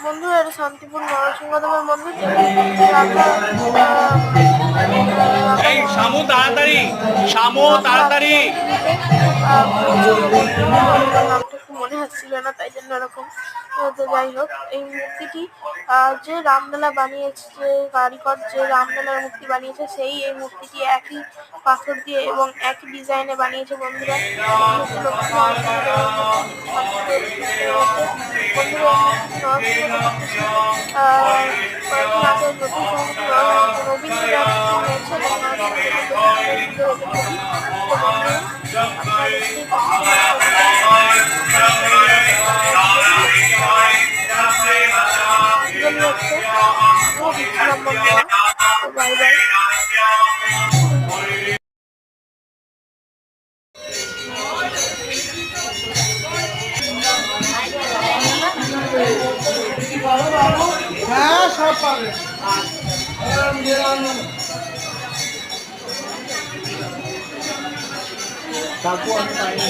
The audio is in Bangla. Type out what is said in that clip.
বন্ধুরা, এটা শান্তিপুর নরসিংহদেবের মন্দির, যেটি রাধা এই শামু তাড়াতাড়ি, শামু তাড়াতাড়ি। করেছিল বন্ধুরা। নামটা একটু মনে হচ্ছিল না, তাই জন্য এরকম। তো যাই হোক, এই মূর্তিটি যে রামলালা বানিয়েছে, যে কারিগর যে রামলালার মূর্তি বানিয়েছে, সেই এই মূর্তিটি একই পাথর দিয়ে এবং একই ডিজাইনে বানিয়েছে বন্ধুরা। এটি হচ্ছে লক্ষ্মী নরসিংহদেবের মূর্তি, যেটি শান্তিপুরে প্রতিষ্ঠিত হয়েছে বন্ধুরা। এই মূর্তিটি নরসিংহদেবের কৃষি কয়েকদিন আগে নতুন সভাপতি রবীন্দ্র রাজ নিয়েছে এবং নরসিংহদেবের প্রতিষ্ঠিত হয়েছে ছবি। তো বন্ধুরা, আপনারা দেখতেই পাচ্ছেন বন্ধুরা। Bye bye. হ্যাঁ, সব পাবে। কাকু আমি পাইনি।